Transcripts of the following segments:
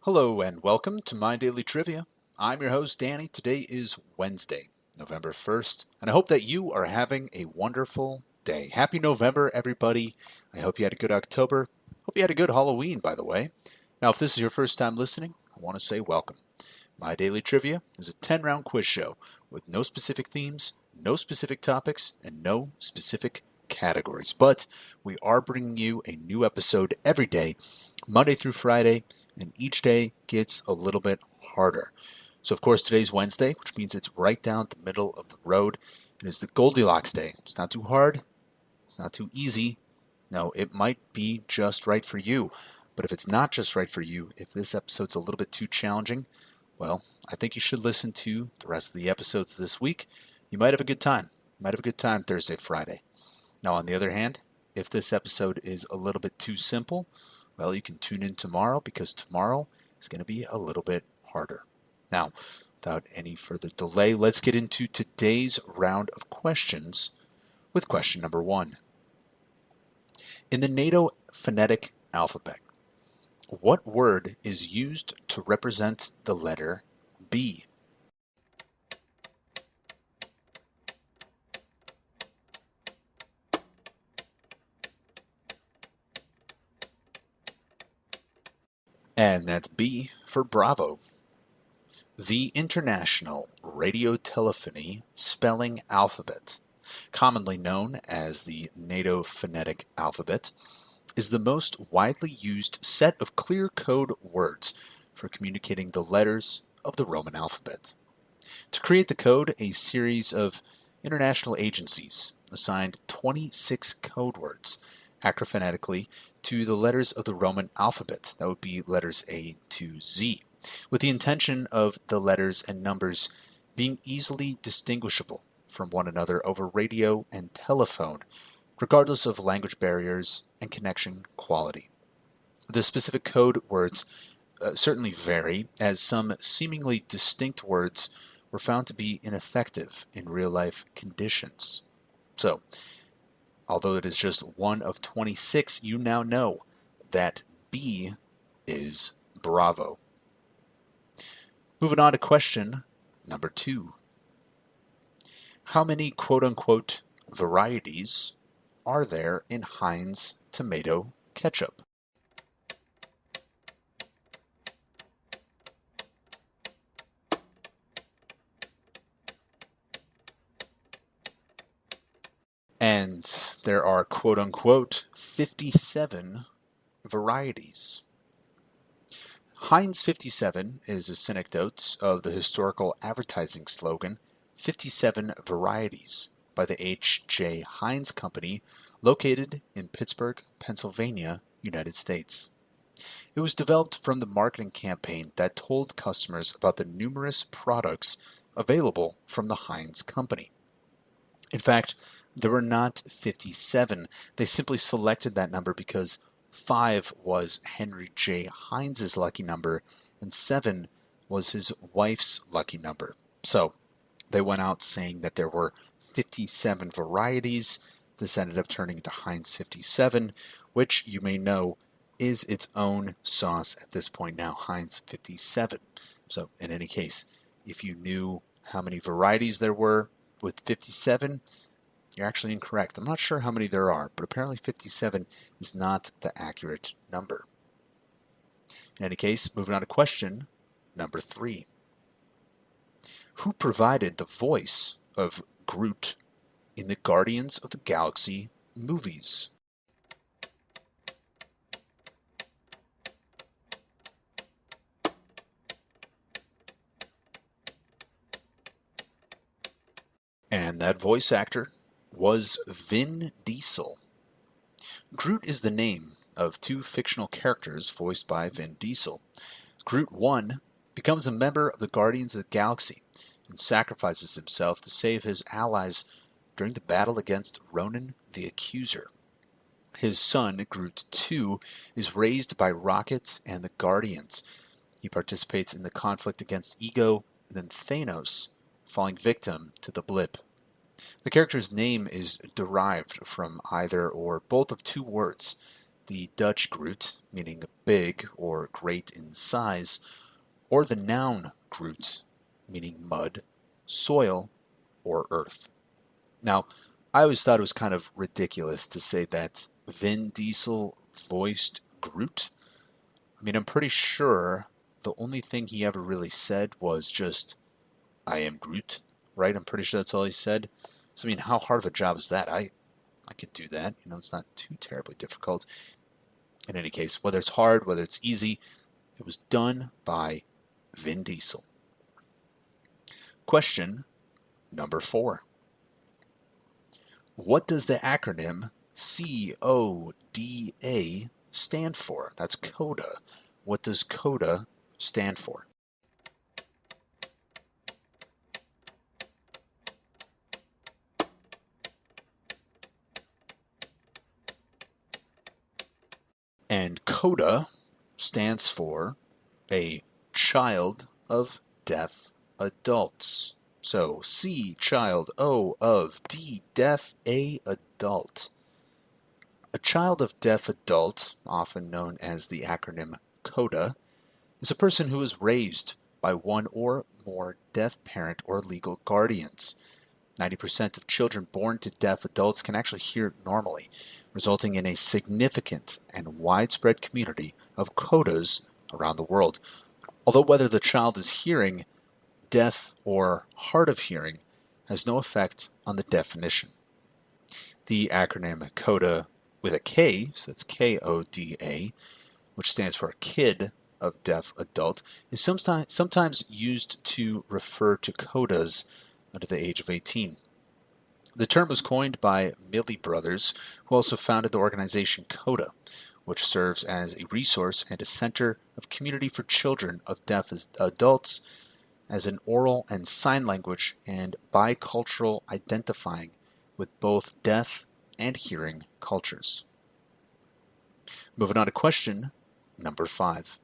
Hello and welcome to My Daily Trivia. I'm your host, Danny. Today is Wednesday, November 1st, and I hope that you are having a wonderful day. Happy November, everybody. I hope you had a good October. Hope you had a good Halloween, by the way. Now, if this is your first time listening, I want to say welcome. My Daily Trivia is a 10-round quiz show with no specific themes, no specific topics, and no specific categories. But we are bringing you a new episode every day, Monday through Friday, and each day gets a little bit harder. So, of course, today's Wednesday, which means it's right down the middle of the road. It is the Goldilocks day. It's not too hard. It's not too easy. No, it might be just right for you. But if it's not just right for you, if this episode's a little bit too challenging, well, I think you should listen to the rest of the episodes this week. You might have a good time. You might have a good time Thursday, Friday. Now, on the other hand, if this episode is a little bit too simple, well, you can tune in tomorrow because tomorrow is going to be a little bit harder. Now, without any further delay, let's get into today's round of questions with question number 1. In the NATO phonetic alphabet, what word is used to represent the letter B? And that's B for Bravo. The International Radiotelephony Spelling Alphabet, commonly known as the NATO phonetic alphabet, is the most widely used set of clear code words for communicating the letters of the Roman alphabet. To create the code, a series of international agencies assigned 26 code words acrophonetically to the letters of the Roman alphabet. That would be letters A to Z, with the intention of the letters and numbers being easily distinguishable from one another over radio and telephone, regardless of language barriers and connection quality. The specific code words certainly vary, as some seemingly distinct words were found to be ineffective in real life conditions. So, although it is just one of 26, you now know that B is Bravo. Moving on to question number 2. How many quote-unquote varieties are there in Heinz tomato ketchup? And there are quote-unquote 57 varieties. Heinz 57 is a synecdoche of the historical advertising slogan 57 Varieties by the H.J. Heinz Company, located in Pittsburgh, Pennsylvania, United States. It was developed from the marketing campaign that told customers about the numerous products available from the Heinz Company. In fact, there were not 57. They simply selected that number because 5 was Henry J. Heinz's lucky number and 7 was his wife's lucky number. So they went out saying that there were 57 varieties. This ended up turning into Heinz 57, which you may know is its own sauce at this point now, Heinz 57. So in any case, if you knew how many varieties there were with 57, you're actually incorrect. I'm not sure how many there are, but apparently 57 is not the accurate number. In any case, moving on to question number 3. Who provided the voice of Groot in the Guardians of the Galaxy movies? And that voice actor was Vin Diesel. Groot is the name of 2 fictional characters voiced by Vin Diesel. Groot 1 becomes a member of the Guardians of the Galaxy and sacrifices himself to save his allies during the battle against Ronan the Accuser. His son, Groot 2, is raised by Rocket and the Guardians. He participates in the conflict against Ego and then Thanos, falling victim to the blip. The character's name is derived from either or both of 2 words, the Dutch Groot, meaning big or great in size, or the noun Groot, meaning mud, soil, or earth. Now, I always thought it was kind of ridiculous to say that Vin Diesel voiced Groot. I mean, I'm pretty sure the only thing he ever really said was just, I am Groot, right? I'm pretty sure that's all he said. So, I mean, how hard of a job is that? I could do that. It's not too terribly difficult. In any case, whether it's hard, whether it's easy, it was done by Vin Diesel. Question number 4. What does the acronym CODA stand for? That's CODA. What does CODA stand for? And CODA stands for a child of deaf adults. So C, child, O of D, deaf, A, adult. A child of deaf adult, often known as the acronym CODA, is a person who is raised by one or more deaf parent or legal guardians. 90% of children born to deaf adults can actually hear normally, resulting in a significant and widespread community of CODAs around the world. Although whether the child is hearing, deaf, or hard of hearing has no effect on the definition. The acronym CODA with a K, so that's KODA, which stands for kid of deaf adult, is sometimes used to refer to CODAs under the age of 18. The term was coined by Millie Brothers, who also founded the organization CODA, which serves as a resource and a center of community for children of deaf adults as an oral and sign language and bicultural identifying with both deaf and hearing cultures. Moving on to question number 5.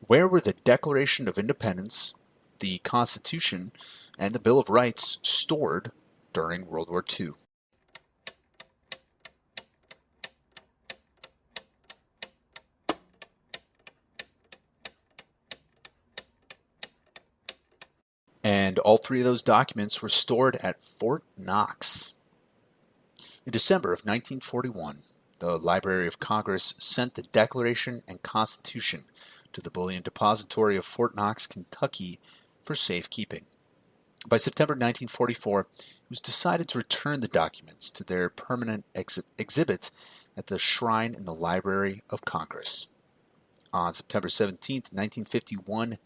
Where were the Declaration of Independence, the Constitution, and the Bill of Rights stored during World War II? And all 3 of those documents were stored at Fort Knox. In December of 1941, the Library of Congress sent the Declaration and Constitution to the Bullion Depository of Fort Knox, Kentucky for safekeeping. By September 1944, it was decided to return the documents to their permanent exhibit at the shrine in the Library of Congress. On September 17, 1951, there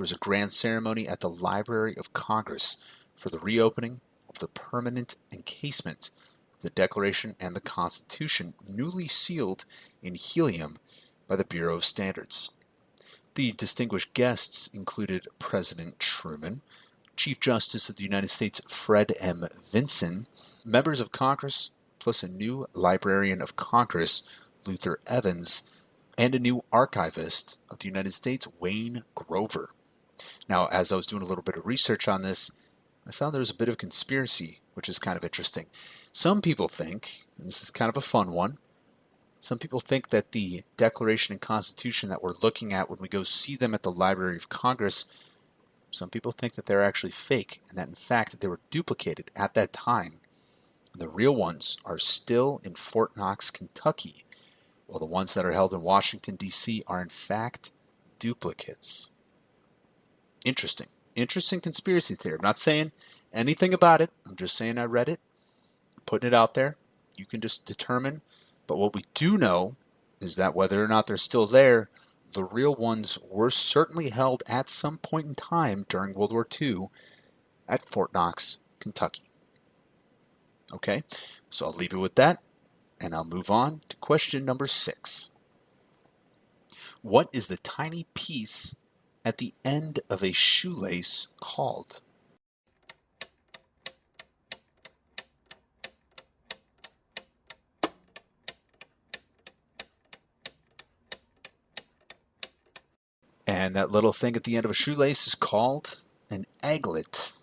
was a grand ceremony at the Library of Congress for the reopening of the permanent encasement of the Declaration and the Constitution, newly sealed in helium by the Bureau of Standards. The distinguished guests included President Truman, Chief Justice of the United States Fred M. Vinson, members of Congress, plus a new Librarian of Congress, Luther Evans, and a new archivist of the United States, Wayne Grover. Now, as I was doing a little bit of research on this, I found there was a bit of conspiracy, which is kind of interesting. Some people think, and this is kind of a fun one, some people think that the Declaration and Constitution that we're looking at when we go see them at the Library of Congress, some people think that they're actually fake, and that in fact that they were duplicated at that time. The real ones are still in Fort Knox, Kentucky, while the ones that are held in Washington, D.C. are in fact duplicates. Interesting. Interesting conspiracy theory. I'm not saying anything about it. I'm just saying I read it, putting it out there. You can just determine. But what we do know is that whether or not they're still there, the real ones were certainly held at some point in time during World War II at Fort Knox, Kentucky. Okay, so I'll leave it with that, and I'll move on to question number 6. What is the tiny piece at the end of a shoelace called? And that little thing at the end of a shoelace is called an aglet.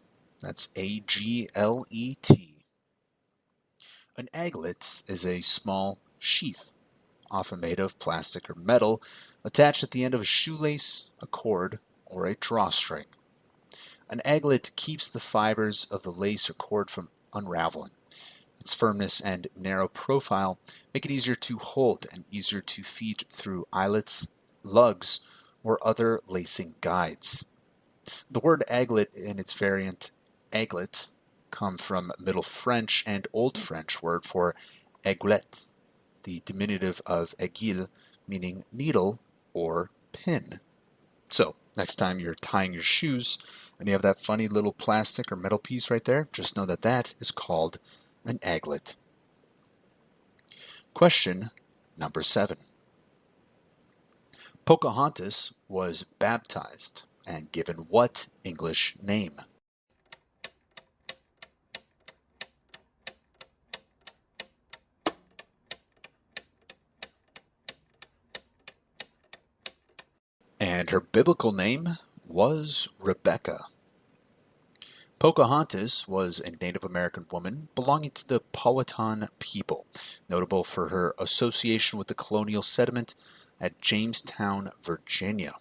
That's A-G-L-E-T. An aglet is a small sheath, often made of plastic or metal, attached at the end of a shoelace, a cord, or a drawstring. An aglet keeps the fibers of the lace or cord from unraveling. Its firmness and narrow profile make it easier to hold and easier to feed through eyelets, lugs, or other lacing guides. The word aglet and its variant aglet come from Middle French and Old French word for aiguillette, the diminutive of aiguille, meaning needle or pin. So, next time you're tying your shoes and you have that funny little plastic or metal piece right there, just know that that is called an aglet. Question number 7. Pocahontas was baptized and given what English name? And her biblical name was Rebecca. Pocahontas was a Native American woman belonging to the Powhatan people, notable for her association with the colonial settlement at Jamestown, Virginia.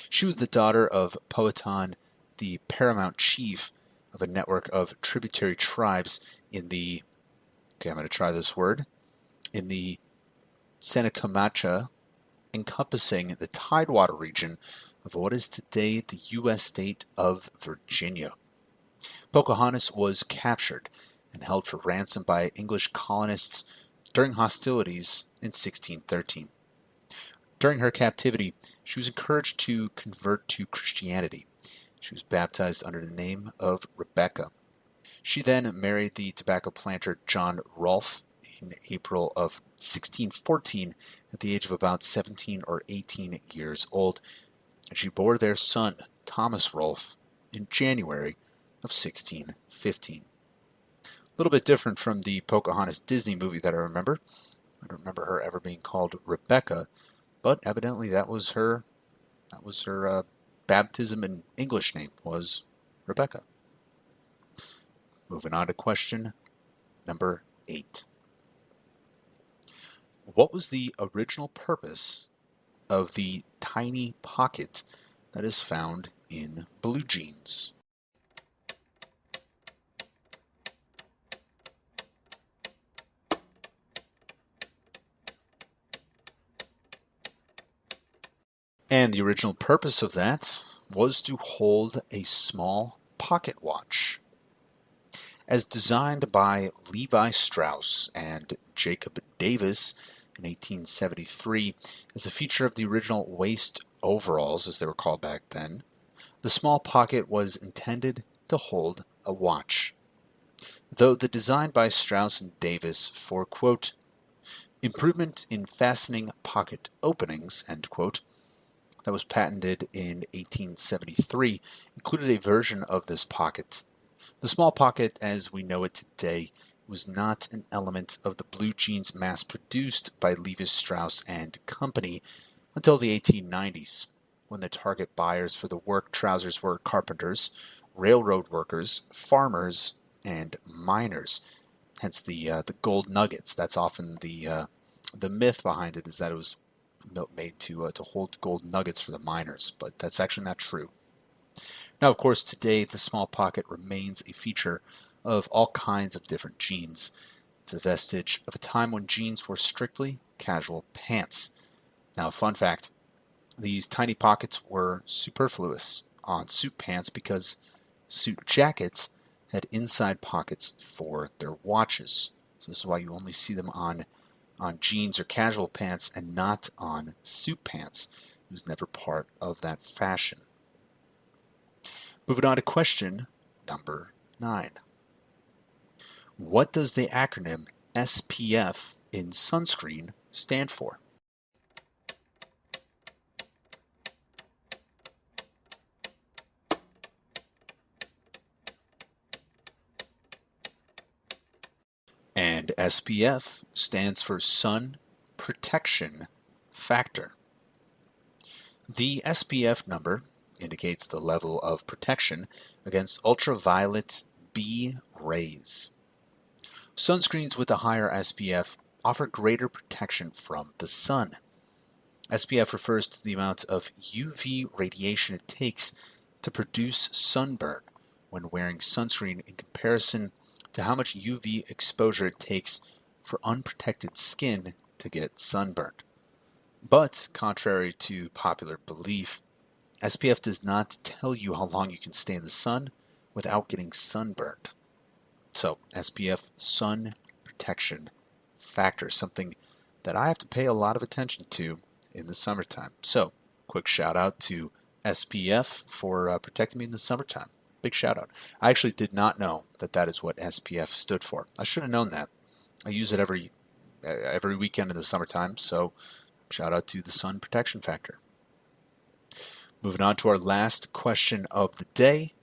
She was the daughter of Powhatan, the paramount chief of a network of tributary tribes in the, I'm going to try this word, in the Senecamacha, encompassing the Tidewater region of what is today the U.S. state of Virginia. Pocahontas was captured and held for ransom by English colonists during hostilities in 1613. During her captivity, she was encouraged to convert to Christianity. She was baptized under the name of Rebecca. She then married the tobacco planter John Rolfe in April of 1614 at the age of about 17 or 18 years old, and she bore their son, Thomas Rolfe, in January of 1615. A little bit different from the Pocahontas Disney movie that I remember. I don't remember her ever being called Rebecca, but evidently that was her baptism and English name was Rebecca. Moving on to question number 8. What was the original purpose of the tiny pocket that is found in blue jeans? And the original purpose of that was to hold a small pocket watch. As designed by Levi Strauss and Jacob Davis in 1873 as a feature of the original waist overalls, as they were called back then, the small pocket was intended to hold a watch. Though the design by Strauss and Davis for, quote, improvement in fastening pocket openings, end quote, that was patented in 1873, included a version of this pocket. The small pocket, as we know it today, was not an element of the blue jeans mass-produced by Levi Strauss and Company until the 1890s, when the target buyers for the work trousers were carpenters, railroad workers, farmers, and miners. Hence the gold nuggets. That's often the myth behind it, is that it was made to hold gold nuggets for the miners, but that's actually not true. Now, of course, today the small pocket remains a feature of all kinds of different jeans. It's a vestige of a time when jeans were strictly casual pants. Now, fun fact, these tiny pockets were superfluous on suit pants because suit jackets had inside pockets for their watches. So this is why you only see them on jeans or casual pants and not on suit pants. It was never part of that fashion. Moving on to question number 9. What does the acronym SPF in sunscreen stand for? And SPF stands for Sun Protection Factor. The SPF number indicates the level of protection against ultraviolet B rays. Sunscreens with a higher SPF offer greater protection from the sun. SPF refers to the amount of UV radiation it takes to produce sunburn when wearing sunscreen in comparison to how much UV exposure it takes for unprotected skin to get sunburned. But, contrary to popular belief, SPF does not tell you how long you can stay in the sun without getting sunburned. So, SPF sun protection factor, something that I have to pay a lot of attention to in the summertime. So, quick shout out to SPF for protecting me in the summertime. Big shout out. I actually did not know that that is what SPF stood for. I should have known that. I use it every weekend in the summertime, so shout out to the sun protection factor. Moving on to our last question of the day.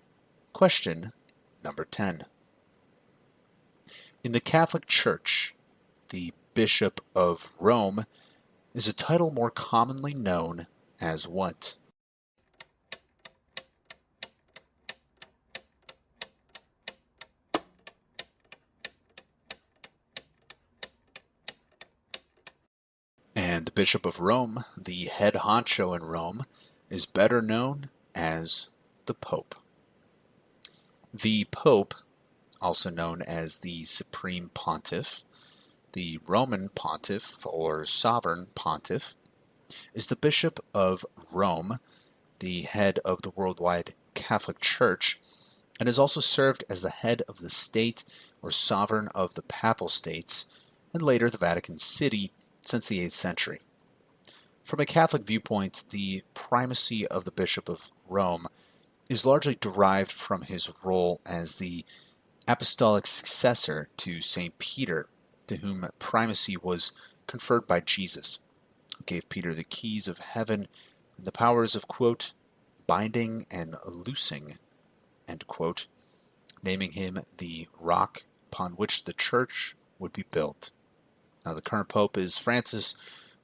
Question number 10. In the Catholic Church, the Bishop of Rome is a title more commonly known as what? And the Bishop of Rome, the head honcho in Rome, is better known as the Pope. The Pope, also known as the Supreme Pontiff, the Roman Pontiff or Sovereign Pontiff, is the Bishop of Rome, the head of the worldwide Catholic Church, and has also served as the head of the state or sovereign of the Papal States, and later the Vatican City, since the 8th century. From a Catholic viewpoint, the primacy of the Bishop of Rome is largely derived from his role as the apostolic successor to St. Peter, to whom primacy was conferred by Jesus, who gave Peter the keys of heaven and the powers of, quote, binding and loosing, end quote, naming him the rock upon which the church would be built. Now, the current Pope is Francis,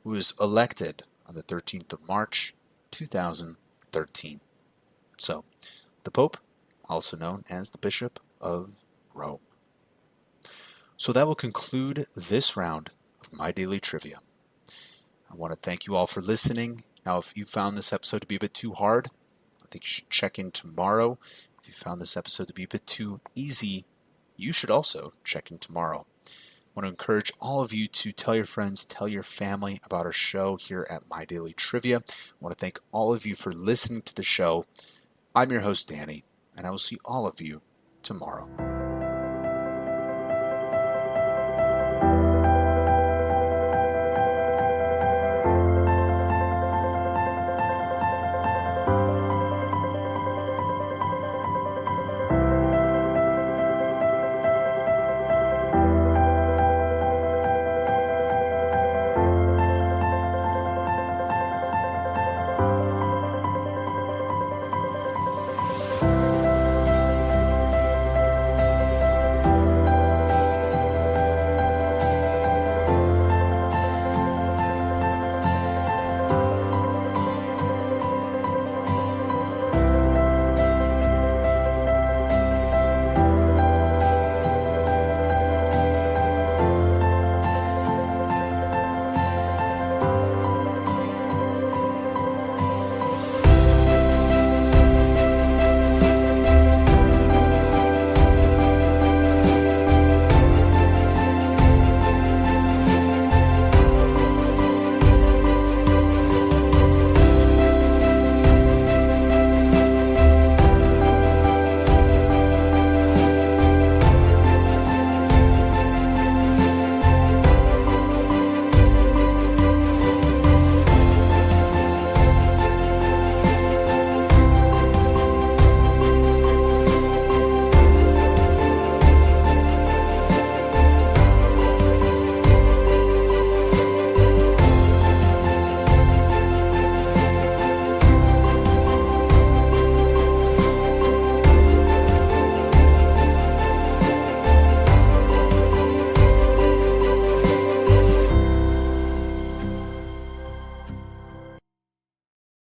who was elected on the 13th of March, 2013. So, the Pope, also known as the Bishop of Rome. So that will conclude this round of My Daily Trivia. I want to thank you all for listening. Now, if you found this episode to be a bit too hard, I think you should check in tomorrow. If you found this episode to be a bit too easy, you should also check in tomorrow. I want to encourage all of you to tell your friends, tell your family about our show here at My Daily Trivia. I want to thank all of you for listening to the show. I'm your host, Danny, and I will see all of you tomorrow.